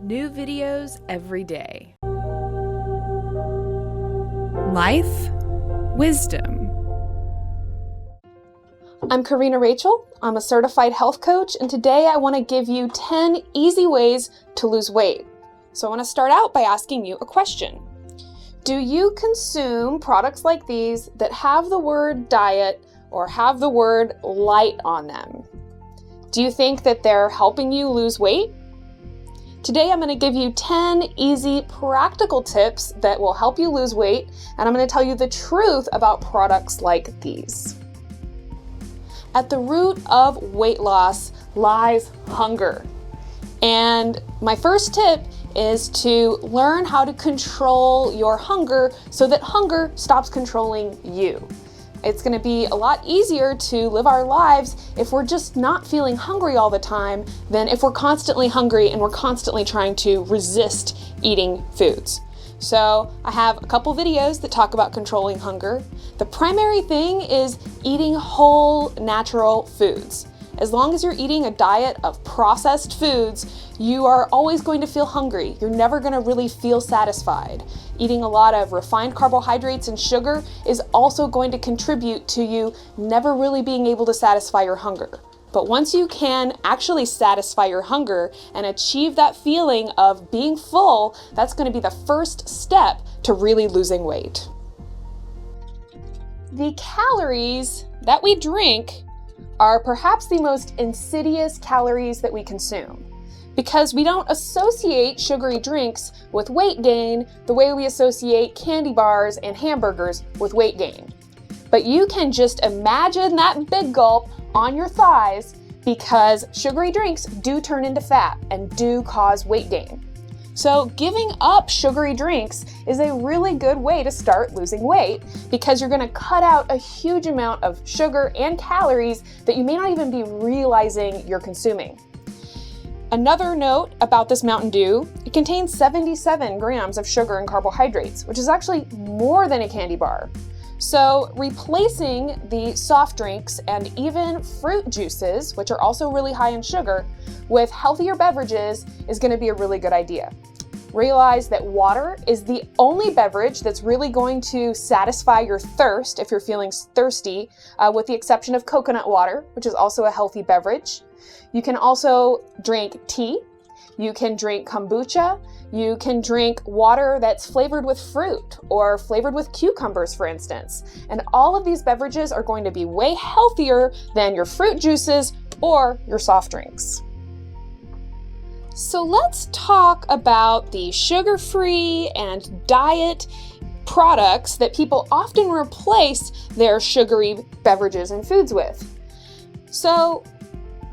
New videos every day. Life, wisdom. I'm Corrina Rachel. I'm a certified health coach, and today I want to give you 10 easy ways to lose weight. So I want to start out by asking you a question. Do you consume products like these that have the word diet or have the word light on them? Do you think that they're helping you lose weight? Today I'm going to give you 10 easy, practical tips that will help you lose weight, and I'm going to tell you the truth about products like these. At the root of weight loss lies hunger. And my first tip is to learn how to control your hunger so that hunger stops controlling you. It's going to be a lot easier to live our lives if we're just not feeling hungry all the time than if we're constantly hungry and we're constantly trying to resist eating foods. So I have a couple videos that talk about controlling hunger. The primary thing is eating whole, natural foods. As long as you're eating a diet of processed foods, you are always going to feel hungry. You're never going to really feel satisfied. Eating a lot of refined carbohydrates and sugar is also going to contribute to you never really being able to satisfy your hunger. But once you can actually satisfy your hunger and achieve that feeling of being full, that's going to be the first step to really losing weight. The calories that we drink are perhaps the most insidious calories that we consume, because we don't associate sugary drinks with weight gain the way we associate candy bars and hamburgers with weight gain. But you can just imagine that big gulp on your thighs, because sugary drinks do turn into fat and do cause weight gain. So giving up sugary drinks is a really good way to start losing weight, because you're going to cut out a huge amount of sugar and calories that you may not even be realizing you're consuming. Another note about this Mountain Dew, it contains 77 grams of sugar and carbohydrates, which is actually more than a candy bar. So replacing the soft drinks and even fruit juices, which are also really high in sugar, with healthier beverages is going to be a really good idea. Realize that water is the only beverage that's really going to satisfy your thirst if you're feeling thirsty, with the exception of coconut water, which is also a healthy beverage. You can also drink tea. You can drink kombucha. You can drink water that's flavored with fruit or flavored with cucumbers, for instance. And all of these beverages are going to be way healthier than your fruit juices or your soft drinks. So let's talk about the sugar-free and diet products that people often replace their sugary beverages and foods with. So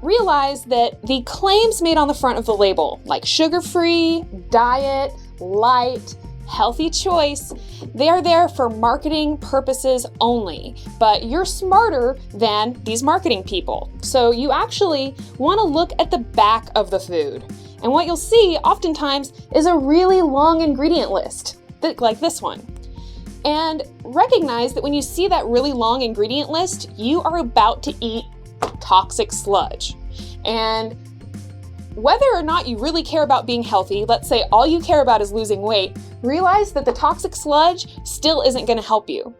realize that the claims made on the front of the label, like sugar-free, diet, light, healthy choice, they are there for marketing purposes only, but you're smarter than these marketing people. So you actually want to look at the back of the food. And what you'll see oftentimes is a really long ingredient list, like this one. And recognize that when you see that really long ingredient list, you are about to eat toxic sludge. And whether or not you really care about being healthy, let's say all you care about is losing weight, realize that the toxic sludge still isn't going to help you.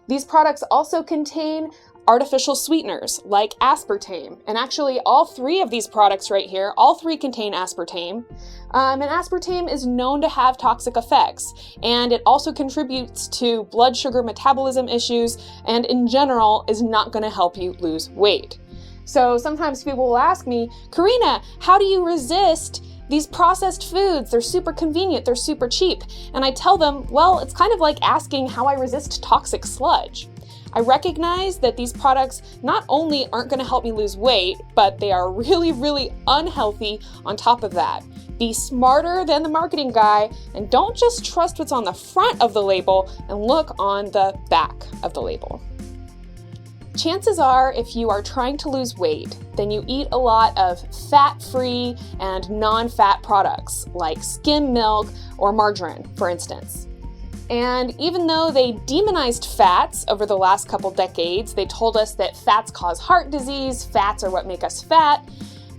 These products also contain artificial sweeteners like aspartame. And actually all three of these products right here, all three contain aspartame. And aspartame is known to have toxic effects. And it also contributes to blood sugar metabolism issues and in general is not going to help you lose weight. So sometimes people will ask me, Corrina, how do you resist these processed foods? They're super convenient, they're super cheap. And I tell them, well, it's kind of like asking how I resist toxic sludge. I recognize that these products not only aren't going to help me lose weight, but they are really, really unhealthy on top of that. Be smarter than the marketing guy and don't just trust what's on the front of the label and look on the back of the label. Chances are, if you are trying to lose weight, then you eat a lot of fat-free and non-fat products like skim milk or margarine, for instance. And even though they demonized fats over the last couple decades, they told us that fats cause heart disease, fats are what make us fat,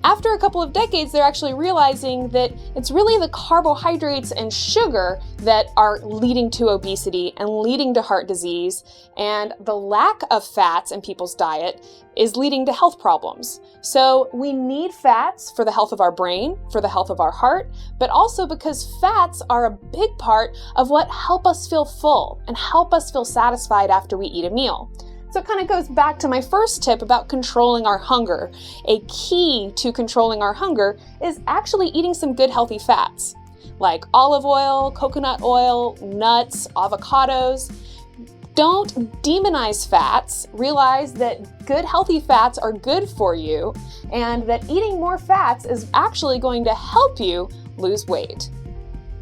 After a couple of decades, they're actually realizing that it's really the carbohydrates and sugar that are leading to obesity and leading to heart disease, and the lack of fats in people's diet is leading to health problems. So we need fats for the health of our brain, for the health of our heart, but also because fats are a big part of what help us feel full and help us feel satisfied after we eat a meal. So it kind of goes back to my first tip about controlling our hunger. A key to controlling our hunger is actually eating some good healthy fats, like olive oil, coconut oil, nuts, avocados. Don't demonize fats. Realize that good healthy fats are good for you and that eating more fats is actually going to help you lose weight.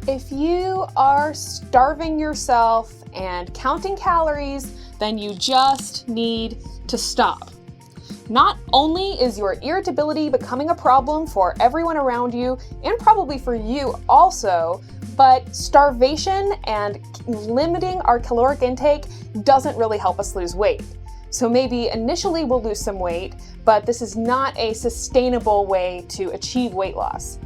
If you are starving yourself and counting calories, then you just need to stop. Not only is your irritability becoming a problem for everyone around you, and probably for you also, but starvation and limiting our caloric intake doesn't really help us lose weight. So maybe initially we'll lose some weight, but this is not a sustainable way to achieve weight loss.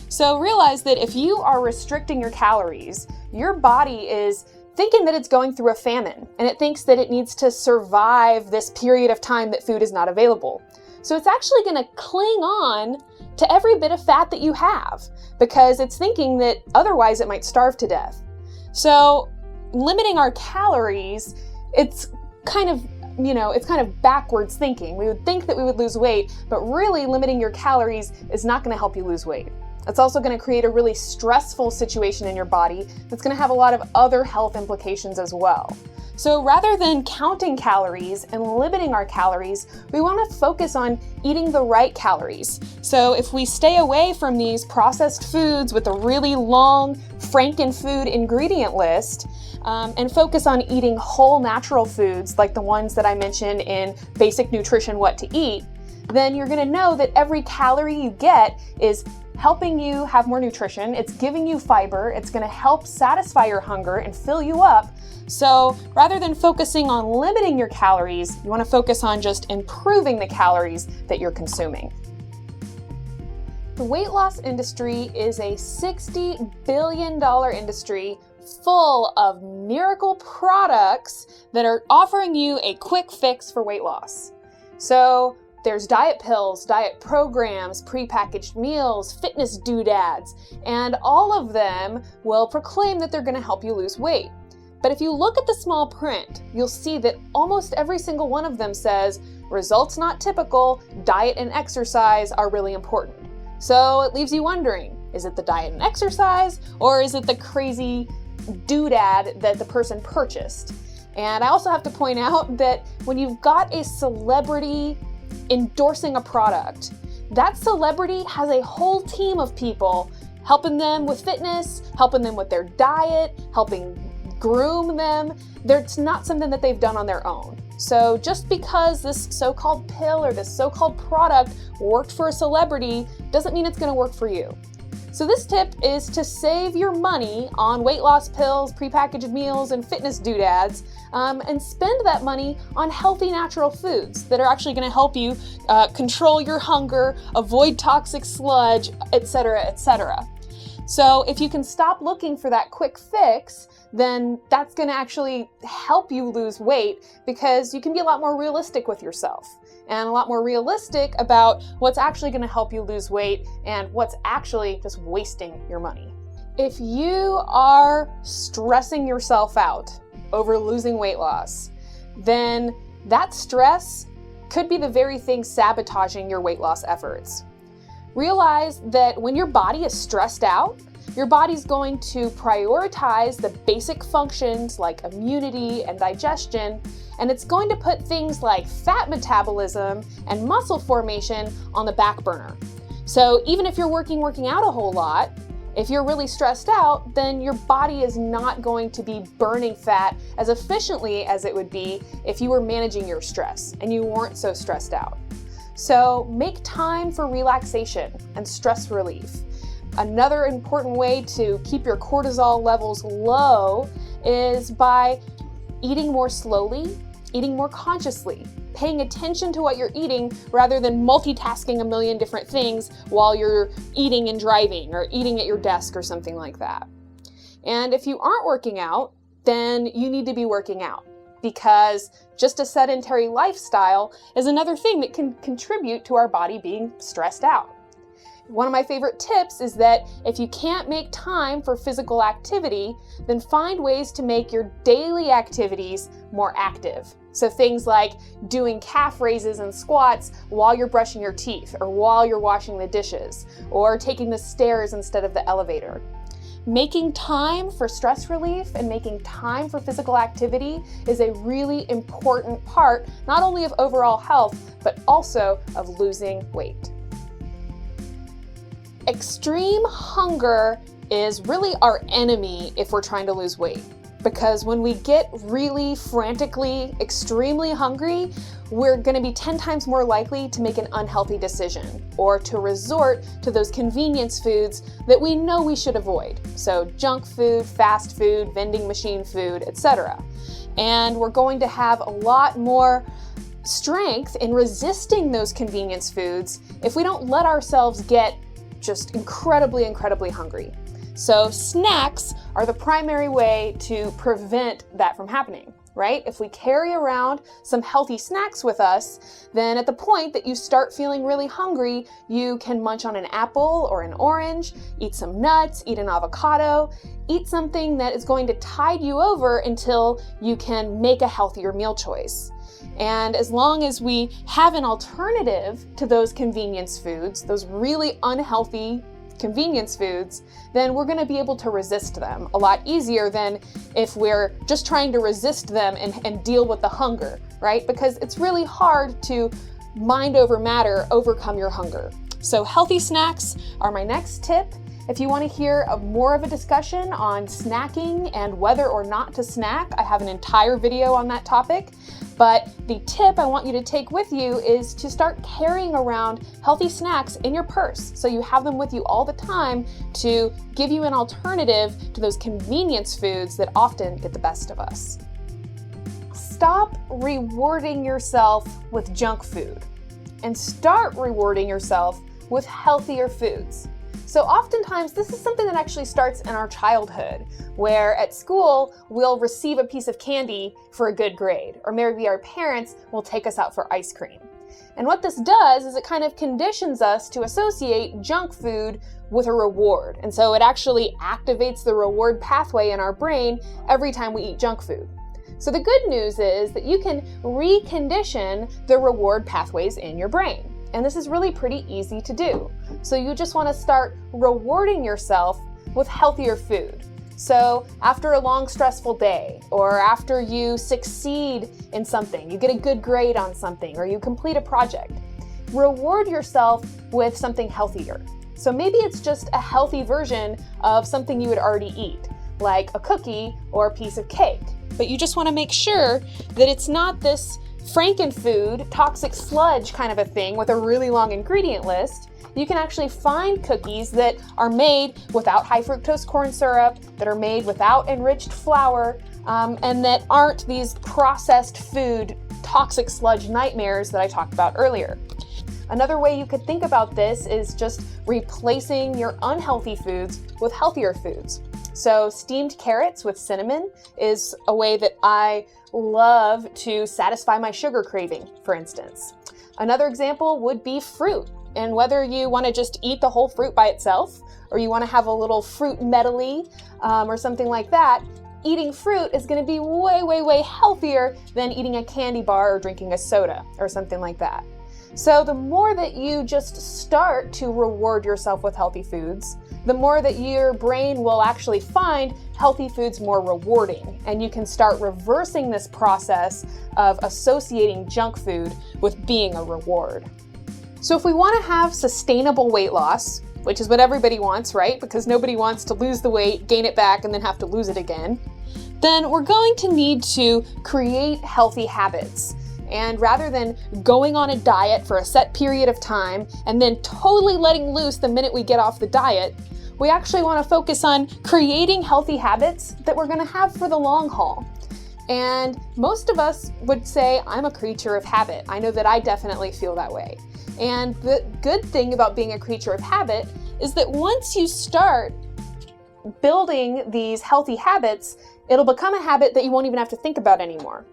So realize that if you are restricting your calories, your body is thinking that it's going through a famine, and it thinks that it needs to survive this period of time that food is not available. So it's actually going to cling on to every bit of fat that you have, because it's thinking that otherwise it might starve to death. So limiting our calories, it's kind of backwards thinking. We would think that we would lose weight, but really limiting your calories is not going to help you lose weight. It's also going to create a really stressful situation in your body that's going to have a lot of other health implications as well. So rather than counting calories and limiting our calories, we want to focus on eating the right calories. So if we stay away from these processed foods with a really long Frankenfood ingredient list, and focus on eating whole natural foods like the ones that I mentioned in Basic Nutrition What to Eat, then you're going to know that every calorie you get is helping you have more nutrition, it's giving you fiber, it's going to help satisfy your hunger and fill you up. So rather than focusing on limiting your calories, you want to focus on just improving the calories that you're consuming. The weight loss industry is a $60 billion industry full of miracle products that are offering you a quick fix for weight loss. So there's diet pills, diet programs, prepackaged meals, fitness doodads, and all of them will proclaim that they're going to help you lose weight. But if you look at the small print, you'll see that almost every single one of them says, results not typical, diet and exercise are really important. So it leaves you wondering, is it the diet and exercise, or is it the crazy doodad that the person purchased? And I also have to point out that when you've got a celebrity endorsing a product, that celebrity has a whole team of people helping them with fitness, helping them with their diet, helping groom them. It's not something that they've done on their own. So just because this so-called pill or this so-called product worked for a celebrity doesn't mean it's going to work for you. So this tip is to save your money on weight loss pills, prepackaged meals, and fitness doodads, and spend that money on healthy natural foods that are actually going to help you control your hunger, avoid toxic sludge, etc., etc. So if you can stop looking for that quick fix, then that's going to actually help you lose weight, because you can be a lot more realistic with yourself and a lot more realistic about what's actually going to help you lose weight and what's actually just wasting your money. If you are stressing yourself out over losing weight loss, then that stress could be the very thing sabotaging your weight loss efforts. Realize that when your body is stressed out, your body's going to prioritize the basic functions like immunity and digestion, and it's going to put things like fat metabolism and muscle formation on the back burner. So even if you're working out a whole lot, if you're really stressed out, then your body is not going to be burning fat as efficiently as it would be if you were managing your stress and you weren't so stressed out. So make time for relaxation and stress relief. Another important way to keep your cortisol levels low is by eating more slowly, eating more consciously, paying attention to what you're eating rather than multitasking a million different things while you're eating and driving or eating at your desk or something like that. And if you aren't working out, then you need to be working out, because just a sedentary lifestyle is another thing that can contribute to our body being stressed out. One of my favorite tips is that if you can't make time for physical activity, then find ways to make your daily activities more active. So things like doing calf raises and squats while you're brushing your teeth or while you're washing the dishes, or taking the stairs instead of the elevator. Making time for stress relief and making time for physical activity is a really important part, not only of overall health, but also of losing weight. Extreme hunger is really our enemy if we're trying to lose weight, because when we get really frantically, extremely hungry, we're going to be 10 times more likely to make an unhealthy decision or to resort to those convenience foods that we know we should avoid. So junk food, fast food, vending machine food, etc. And we're going to have a lot more strength in resisting those convenience foods if we don't let ourselves get just incredibly hungry. So snacks are the primary way to prevent that from happening, right? If we carry around some healthy snacks with us, then at the point that you start feeling really hungry, you can munch on an apple or an orange, eat some nuts, eat an avocado, eat something that is going to tide you over until you can make a healthier meal choice. And as long as we have an alternative to those convenience foods, those really unhealthy convenience foods, then we're going to be able to resist them a lot easier than if we're just trying to resist them and deal with the hunger, right? Because it's really hard to mind over matter, overcome your hunger. So healthy snacks are my next tip. If you want to hear more of a discussion on snacking and whether or not to snack, I have an entire video on that topic. But the tip I want you to take with you is to start carrying around healthy snacks in your purse, so you have them with you all the time to give you an alternative to those convenience foods that often get the best of us. Stop rewarding yourself with junk food and start rewarding yourself with healthier foods. So oftentimes this is something that actually starts in our childhood, where at school we'll receive a piece of candy for a good grade, or maybe our parents will take us out for ice cream. And what this does is it kind of conditions us to associate junk food with a reward. And so it actually activates the reward pathway in our brain every time we eat junk food. So the good news is that you can recondition the reward pathways in your brain. And this is really pretty easy to do. So you just want to start rewarding yourself with healthier food. So after a long, stressful day, or after you succeed in something, you get a good grade on something, or you complete a project, reward yourself with something healthier. So maybe it's just a healthy version of something you would already eat, like a cookie or a piece of cake. But you just want to make sure that it's not this Frankenfood, toxic sludge kind of a thing with a really long ingredient list. You can actually find cookies that are made without high fructose corn syrup, that are made without enriched flour, and that aren't these processed food, toxic sludge nightmares that I talked about earlier. Another way you could think about this is just replacing your unhealthy foods with healthier foods. So steamed carrots with cinnamon is a way that I love to satisfy my sugar craving, for instance. Another example would be fruit. And whether you want to just eat the whole fruit by itself, or you want to have a little fruit medley or something like that, eating fruit is going to be way healthier than eating a candy bar or drinking a soda or something like that. So the more that you just start to reward yourself with healthy foods, the more that your brain will actually find healthy foods more rewarding, and you can start reversing this process of associating junk food with being a reward. So if we want to have sustainable weight loss, which is what everybody wants, right? Because nobody wants to lose the weight, gain it back, and then have to lose it again, then we're going to need to create healthy habits. And rather than going on a diet for a set period of time and then totally letting loose the minute we get off the diet, we actually want to focus on creating healthy habits that we're going to have for the long haul. And most of us would say, I'm a creature of habit. I know that I definitely feel that way. And the good thing about being a creature of habit is that once you start building these healthy habits, it'll become a habit that you won't even have to think about anymore.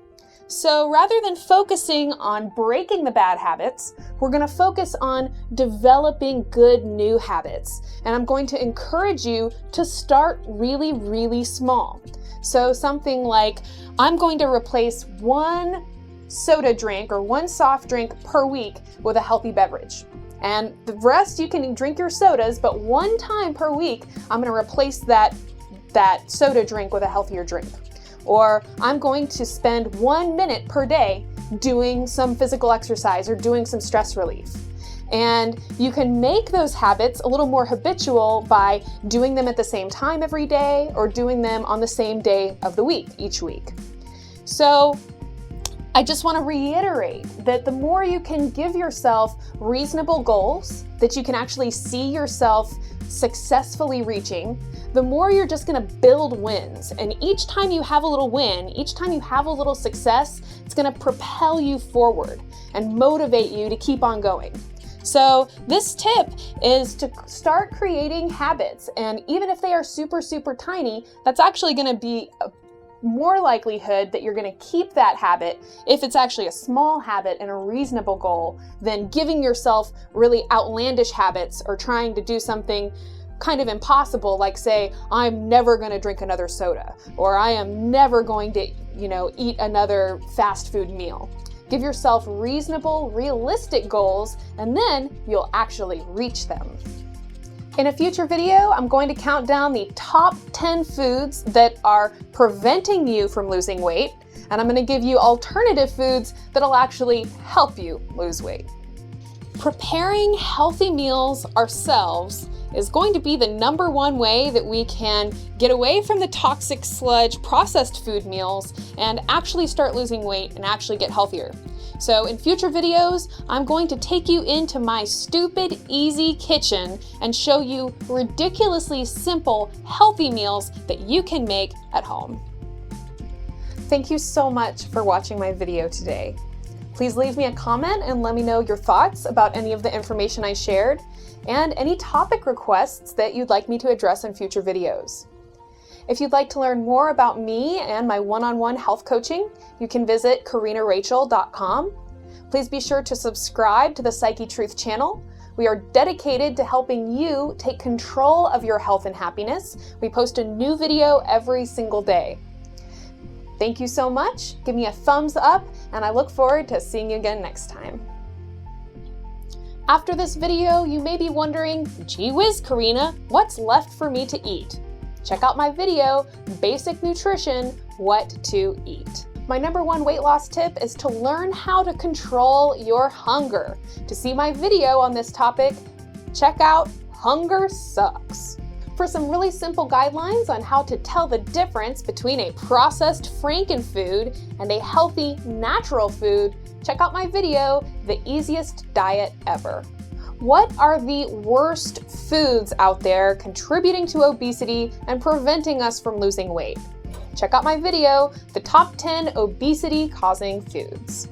So rather than focusing on breaking the bad habits, we're going to focus on developing good new habits. And I'm going to encourage you to start really, really small. So something like, I'm going to replace one soda drink or one soft drink per week with a healthy beverage. And the rest, you can drink your sodas, but one time per week, I'm going to replace that soda drink with a healthier drink. Or I'm going to spend 1 minute per day doing some physical exercise or doing some stress relief. And you can make those habits a little more habitual by doing them at the same time every day or doing them on the same day of the week, each week. So I just want to reiterate that the more you can give yourself reasonable goals that you can actually see yourself successfully reaching, the more you're just going to build wins. And each time you have a little win, each time you have a little success, it's going to propel you forward and motivate you to keep on going. So this tip is to start creating habits. And even if they are super, super tiny, that's actually going to be a more likelihood that you're going to keep that habit if it's actually a small habit and a reasonable goal than giving yourself really outlandish habits or trying to do something kind of impossible, like say, I'm never going to drink another soda, or I am never going to, eat another fast food meal. Give yourself reasonable, realistic goals, and then you'll actually reach them. In a future video, I'm going to count down the top 10 foods that are preventing you from losing weight, and I'm going to give you alternative foods that'll actually help you lose weight. Preparing healthy meals ourselves is going to be the #1 way that we can get away from the toxic sludge processed food meals and actually start losing weight and actually get healthier. So in future videos, I'm going to take you into my stupid, easy kitchen and show you ridiculously simple, healthy meals that you can make at home. Thank you so much for watching my video today. Please leave me a comment and let me know your thoughts about any of the information I shared and any topic requests that you'd like me to address in future videos. If you'd like to learn more about me and my one-on-one health coaching, you can visit CorrinaRachel.com. Please be sure to subscribe to the Psychetruth channel. We are dedicated to helping you take control of your health and happiness. We post a new video every single day. Thank you so much. Give me a thumbs up, and I look forward to seeing you again next time. After this video, you may be wondering, gee whiz, Corrina, what's left for me to eat? Check out my video, Basic Nutrition, What to Eat. My #1 weight loss tip is to learn how to control your hunger. To see my video on this topic, check out Hunger Sucks. For some really simple guidelines on how to tell the difference between a processed frankenfood and a healthy, natural food, check out my video, The Easiest Diet Ever. What are the worst foods out there contributing to obesity and preventing us from losing weight? Check out my video, The Top 10 Obesity-Causing Foods.